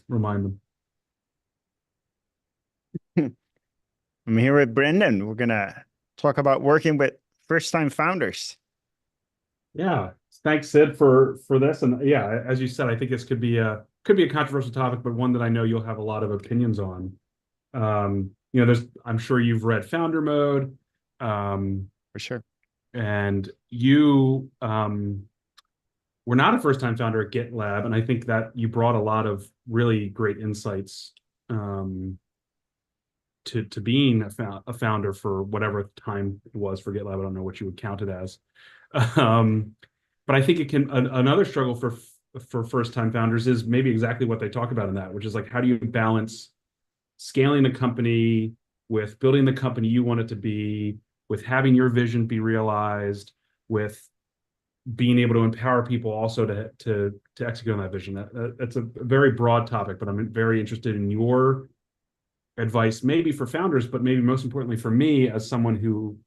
remind them. I'm here with Brendan. We're gonna talk about working with first-time founders. Yeah. Thanks, Sid, for this. And yeah, as you said, I think this could be a controversial topic, but one that I know you'll have a lot of opinions on. I'm sure you've read Founder Mode, um, For sure. and you were not a first-time founder at GitLab, and I think that you brought a lot of really great insights um, to being a founder for whatever time it was for GitLab. I don't know what you would count it as. Um, but I think another struggle for first time founders is maybe exactly what they talk about in that, which is like, how do you balance scaling the company with building the company you want it to be, with having your vision be realized, with being able to empower people also to execute on that vision. That's a very broad topic, but I'm very interested in your advice, maybe for founders, but maybe most importantly for me as someone who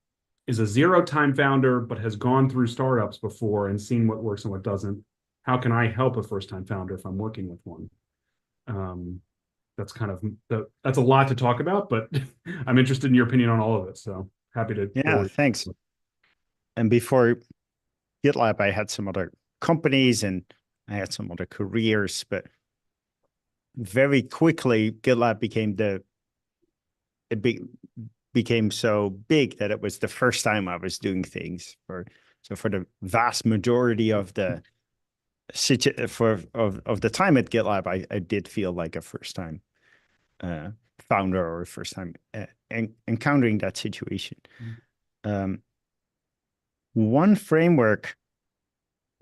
is a zero-time founder but has gone through startups before and seen what works and what doesn't. How can I help a first-time founder if I'm working with one? Um, that's kind of that's a lot to talk about, but I'm interested in your opinion on all of it. So happy to hear Yeah, where. thanks. And before GitLab, I had some other companies and I had some other careers, but very quickly GitLab it be, became so big that it was the first time I was doing things for the vast majority of the of the time at GitLab, I did feel like a first time uh, founder or first time encountering that situation. Um, one framework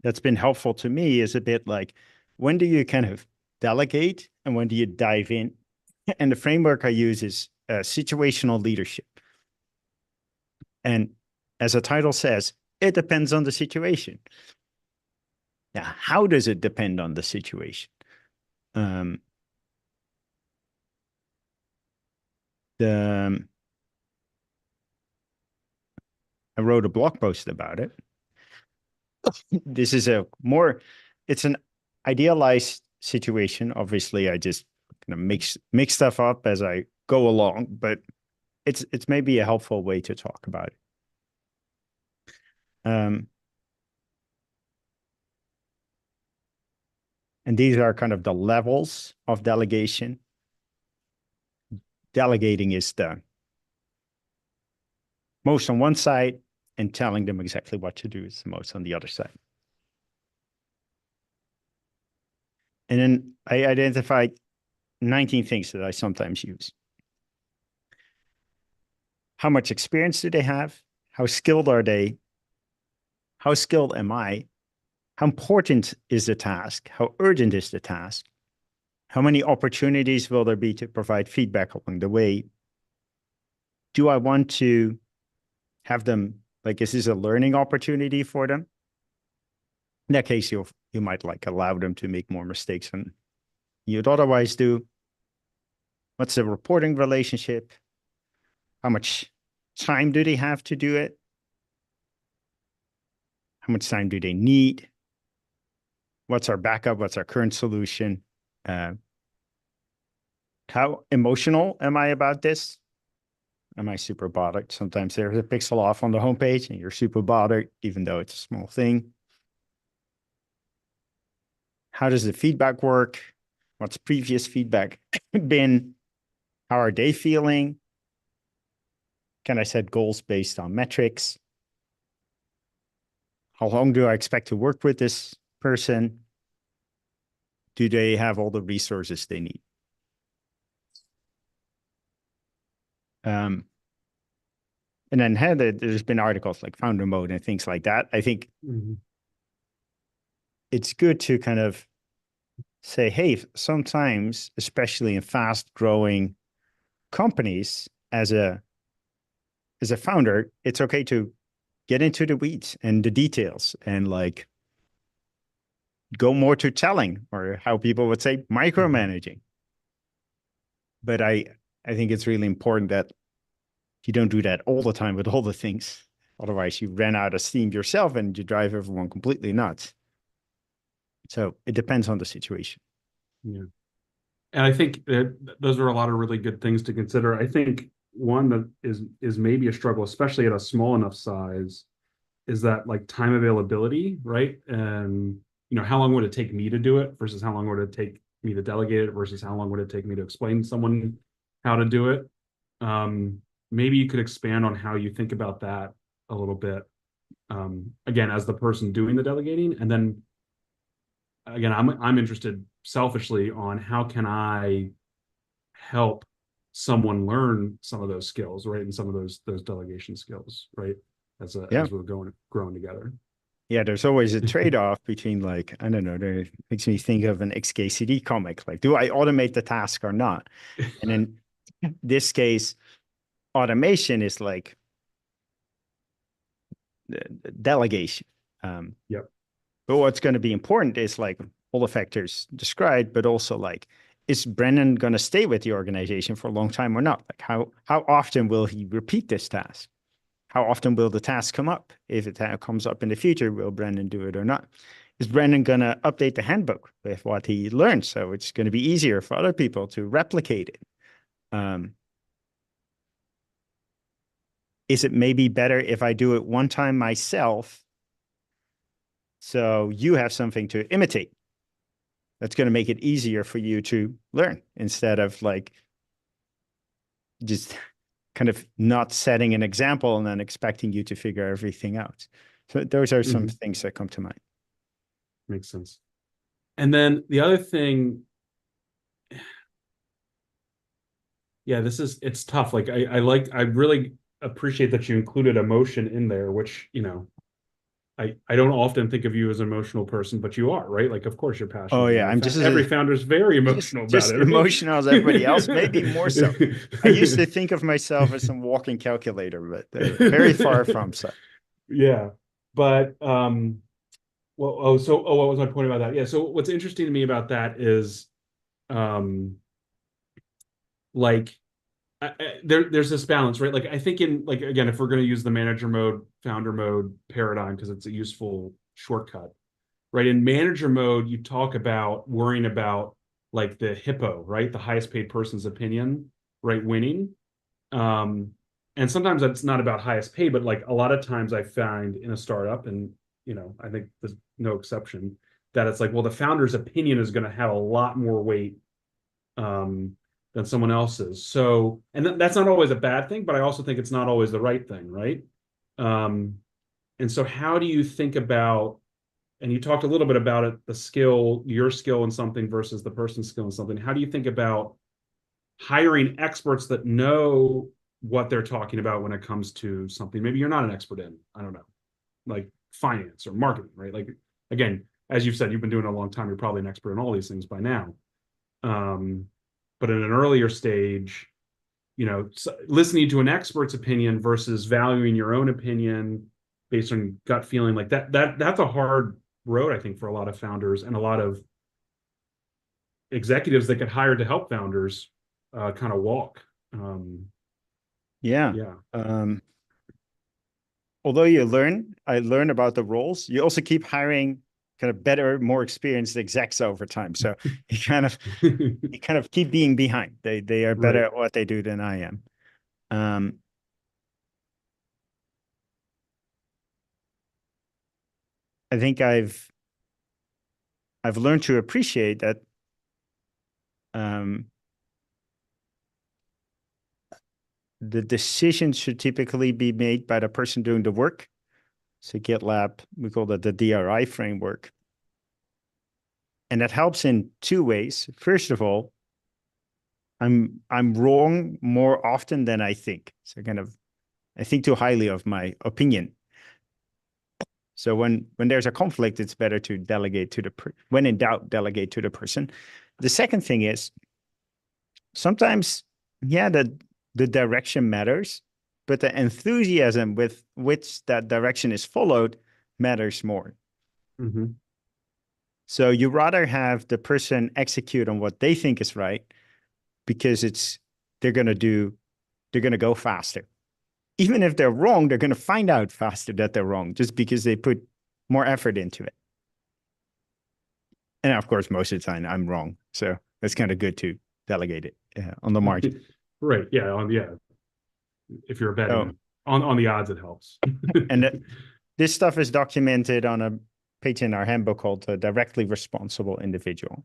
that's been helpful to me is a bit like, when do you kind of delegate and when do you dive in? And the framework I use is situational leadership. And as the title says, it depends on the situation. Now, how does it depend on the situation? Um, the I wrote a blog post about it. This is it's an idealized situation. Obviously, I just kind of mix stuff up as I go along, but it's maybe a helpful way to talk about it. Um, and these are kind of the levels of delegation. Delegating is the most on one side, and telling them exactly what to do is the most on the other side. And then I identified 19 things that I sometimes use. How much experience do they have? How skilled are they? How skilled am I? How important is the task? How urgent is the task? How many opportunities will there be to provide feedback along the way? Do I want to have them, like, is this a learning opportunity for them? In that case, you might like allow them to make more mistakes than you'd otherwise do. What's the reporting relationship? How much time do they have to do it? How much time do they need? What's our backup? What's our current solution? Uh, how emotional am I about this? Am I super bothered? Sometimes there's a pixel off on the homepage and you're super bothered, even though it's a small thing. How does the feedback work? What's previous feedback been? How are they feeling? Can I set goals based on metrics? How long do I expect to work with this person? Do they have all the resources they need? Um, and then there's been articles like Founder Mode and things like that. I think Mhm. it's good to kind of say, hey, sometimes, especially in fast growing companies, as a founder, it's okay to get into the weeds and the details and like go more to telling, or how people would say Mhm. micromanaging. But I think it's really important that you don't do that all the time with all the things. Otherwise, you run out of steam yourself and you drive everyone completely nuts. So it depends on the situation. Yeah. And I think that those are a lot of really good things to consider. I think one that is maybe a struggle, especially at a small enough size, is that like time availability, right? And how long would it take me to do it versus how long would it take me to delegate it versus how long would it take me to explain to someone how to do it? Maybe you could expand on how you think about that a little bit. Again, as the person doing the delegating, and then again, I'm interested selfishly on how can I help someone learn some of those skills, right? And some of those delegation skills, right? Yeah. As we're growing together. Yeah, there's always a trade-off between like, I don't know, it makes me think of an XKCD comic. Like, do I automate the task or not? And in this case, automation is like delegation. Yep. But what's going to be important is like all the factors described, but also like, is Brennan going to stay with the organization for a long time or not? Like how often will he repeat this task? How often will the task come up? If it comes up in the future, will Brendan do it or not? Is Brendan going to update the handbook with what he learned? So it's going to be easier for other people to replicate it. Is it maybe better if I do it one time myself so you have something to imitate? That's going to make it easier for you to learn instead of like just kind of not setting an example and then expecting you to figure everything out. So those are some things that come to mind. Makes sense. And then the other thing, yeah, it's tough. Like I really appreciate that you included emotion in there, which, I don't often think of you as an emotional person, but you are, right? Like, of course, you're Oh passionate. yeah, I'm just Every founder is very emotional about just it, right? emotional as everybody else, maybe more so. I used to think of myself as some walking calculator, but very far from so. Yeah, but what was my point about that? Yeah, so what's interesting to me about that is, um, like there's this balance, right? Like I think in like again, if we're going to use the manager mode, founder mode paradigm because it's a useful shortcut, right? In manager mode, you talk about worrying about like the hippo, right? The highest paid person's opinion, right? Winning. Um, and sometimes that's not about highest pay, but like a lot of times I find in a startup, and I think there's no exception, that it's like, well, the founder's opinion is going to have a lot more weight than someone else's. So, and that's not always a bad thing, but I also think it's not always the right thing, right? Um, and so, how do you think about, and you talked a little bit about it, the skill, your skill in something versus the person's skill in something. How do you think about hiring experts that know what they're talking about when it comes to something maybe you're not an expert in? I don't know, like finance or marketing, right? Like, again, as you've said, you've been doing it a long time. You're probably an expert in all these things by now. But in an earlier stage, listening to an expert's opinion versus valuing your own opinion based on gut feeling, like that's a hard road, I think, for a lot of founders and a lot of executives that get hired to help founders kind of walk. Yeah. Yeah. Although I learn about the roles, you also keep hiring kind of better, more experienced execs over time. So you kind of keep being behind. They are better Right. at what they do than I am. I think I've learned to appreciate that the decision should typically be made by the person doing the work. So GitLab, we call that the DRI framework. And that helps in two ways. First of all, I'm wrong more often than I think. So kind of I think too highly of my opinion. So when there's a conflict, it's better to delegate to when in doubt, delegate to the person. The second thing is sometimes, yeah, the direction matters, but the enthusiasm with which that direction is followed matters more. Mm-hmm. So you rather have the person execute on what they think is right because they're going to go faster. Even if they're wrong, they're going to find out faster that they're wrong just because they put more effort into it. And of course, most of the time I'm wrong. So That's kind of good to delegate it on the margin. Right. Yeah. If you're So, betting on the odds, it helps. and this stuff is documented on a page in our handbook called Directly Responsible Individual.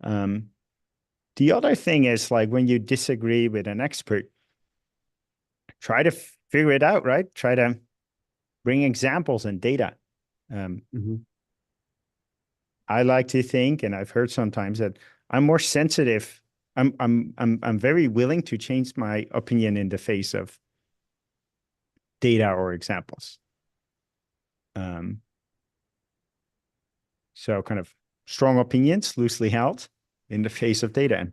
The other thing is, like, when you disagree with an expert, try to figure it out, right? Try to bring examples and data. Mhm. I like to think, and I've heard sometimes, that I'm more sensitive. I'm very willing to change my opinion in the face of data or examples. So kind of strong opinions, loosely held in the face of data. And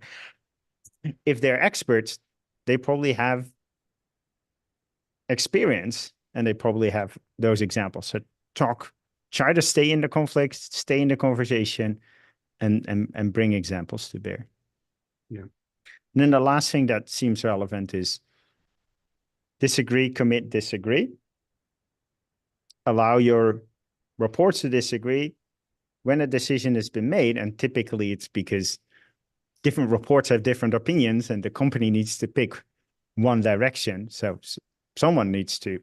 if they're experts, they probably have experience and they probably have those examples. So try to stay in the conflict, stay in the conversation, and bring examples to bear. Yeah. And then the last thing that seems relevant is disagree, commit, disagree. Allow your reports to disagree when a decision has been made, and typically it's because different reports have different opinions and the company needs to pick one direction. So someone needs to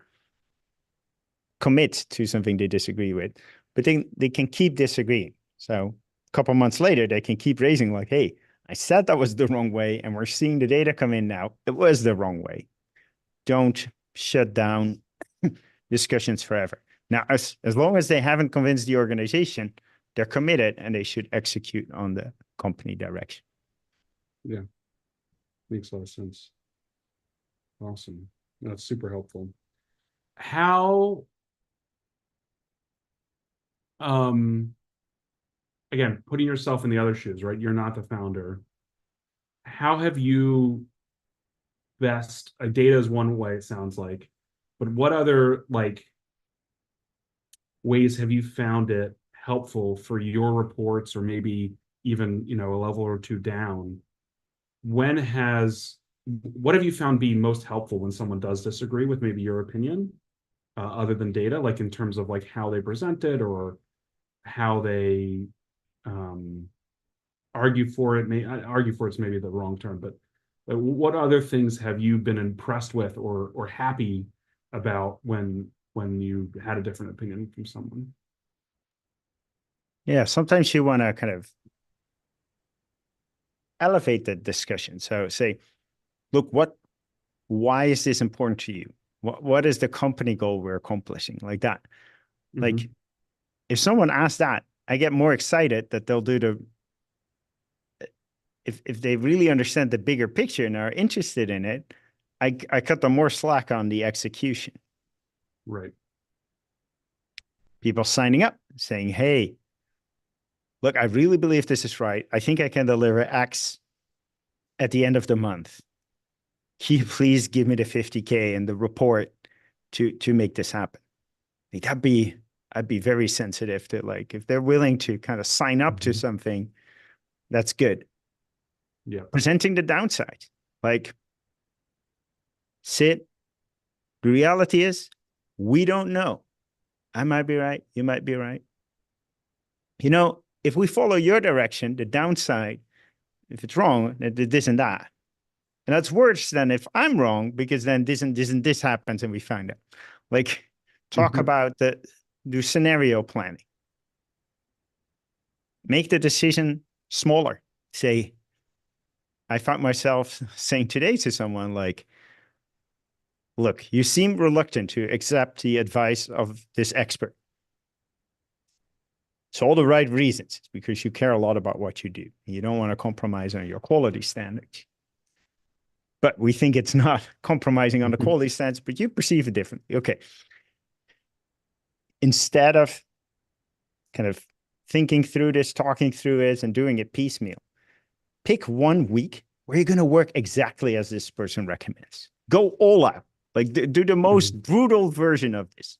commit to something they disagree with, but they can keep disagreeing. So a couple months later, they can keep raising like, hey, I said that was the wrong way, and we're seeing the data come in now. It was the wrong way. Don't shut down discussions forever. Now, as long as they haven't convinced the organization, they're committed and they should execute on the company direction. Yeah. Makes a lot of sense. Awesome. That's super helpful. How, again, putting yourself in the other shoes, right? You're not the founder. How have you data is one way, it sounds like, but what other like ways have you found it helpful for your reports, or maybe even, a level or two down? What have you found be most helpful when someone does disagree with maybe your opinion, other than data, like in terms of like how they present it or how they argue for it? Argue for it's maybe the wrong term, but what other things have you been impressed with or happy about when you had a different opinion from someone? Yeah, sometimes you want to kind of elevate the discussion. So say, look, why is this important to you? What is the company goal we're accomplishing? Like that. Like, Mm-hmm. if someone asks that, I get more excited that they'll do if they really understand the bigger picture and are interested in it, I cut them more slack on the execution. Right. People signing up saying, hey, look, I really believe this is right. I think I can deliver X at the end of the month. Can you please give me the 50K and the report to make this happen? Like I'd be very sensitive to, like, if they're willing to kind of sign up to something, that's good. Yeah. Presenting the downside, like, Sid, the reality is we don't know. I might be right. You might be right. If we follow your direction, the downside, if it's wrong, this and that. And that's worse than if I'm wrong, because then this and this and this happens and we find out. Like, talk about do scenario planning. Make the decision smaller. Say, I found myself saying today to someone like, look, you seem reluctant to accept the advice of this expert. It's all the right reasons. It's because you care a lot about what you do. You don't want to compromise on your quality standards. But we think it's not compromising on the quality standards, but you perceive it differently. Okay. Instead of kind of thinking through this, talking through it, and doing it piecemeal, pick 1 week where you're going to work exactly as this person recommends. Go all out. Like, do the most brutal version of this,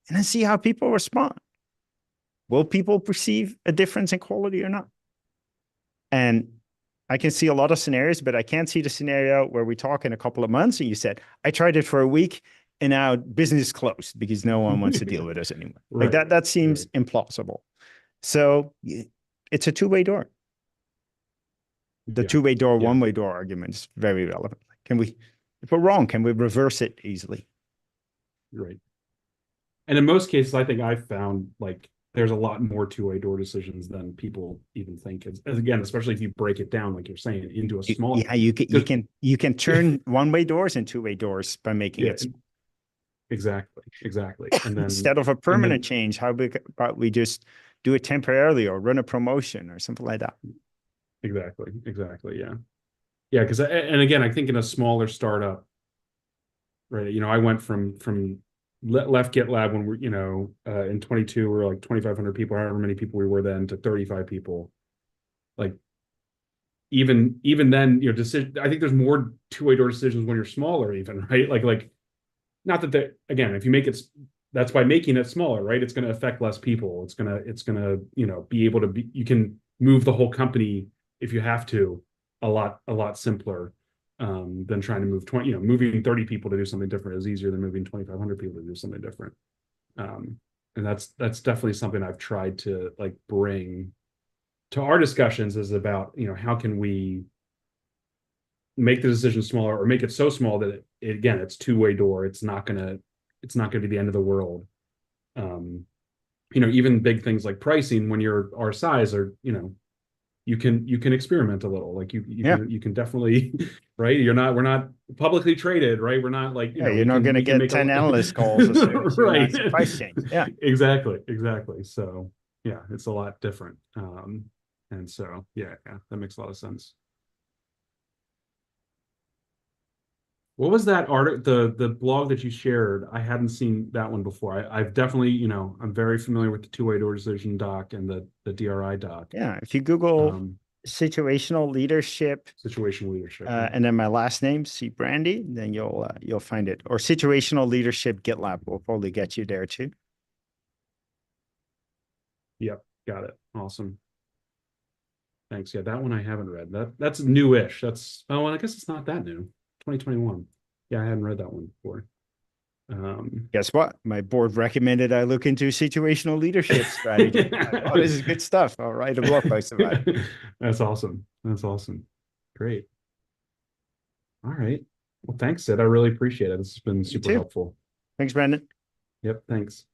and then see how people respond. Will people perceive a difference in quality or not? And I can see a lot of scenarios, but I can't see the scenario where we talk in a couple of months and you said, I tried it for a week and now business is closed because no one wants to deal with us anymore. Right. Like that seems implausible. So it's a two-way door. The Yeah. two-way door, Yeah. one-way door argument is very relevant. If we're wrong, can we reverse it easily? Right. And in most cases, I think I've found like there's a lot more two-way door decisions than people even think. As again, especially if you break it down, like you're saying, into a small. Yeah, you Because can turn one-way doors and two-way doors by making yeah, it exactly. And then instead of a permanent change. How about we just do it temporarily or run a promotion or something like that? exactly. Yeah. Yeah. Because and again, I think in a smaller startup, right? I went from left GitLab when in 22 we were like 2,500 people, however many people we were then, to 35 people. Like even then, decision. I think there's more two-way door decisions when you're smaller, even, right? Like not that again, if you make it, that's by making it smaller, right? It's going to affect less people. It's gonna be able to be. You can move the whole company if you have to, a lot simpler than trying to move 20. Moving 30 people to do something different is easier than moving 2,500 people to do something different. And that's definitely something I've tried to like bring to our discussions, is about how can we make the decision smaller, or make it so small that again, it's two-way door. It's not gonna be the end of the world. um Even big things like pricing, when you're our size, are you can experiment a little. Like Yeah. you can definitely right. We're not publicly traded, right? We're not like Yeah, you're not going to we can get make 10 analyst calls as soon as you right. announce a price change. Yeah. Exactly. So yeah, it's a lot different. And so yeah, that makes a lot of sense. What was that article, the blog that you shared? I hadn't seen that one before. I've definitely, I'm very familiar with the two-way door decision doc and the DRI doc. Yeah. If you Google Um, situational leadership, Situational leadership. and then my last name, C Brandy, then you'll find it. Or situational leadership GitLab will probably get you there too. Yep, got it. Awesome. Thanks. Yeah, that one I haven't read. That's newish. Well, I guess it's not that new. 2021. Yeah, I hadn't read that one before. Guess what? My board recommended I look into situational leadership strategy. Oh, this is good stuff. I'll write a blog post about it. That's awesome. Great. All right. Well, thanks, Sid. I really appreciate it. This has been super too. helpful. Thanks, Brandon. Yep, thanks.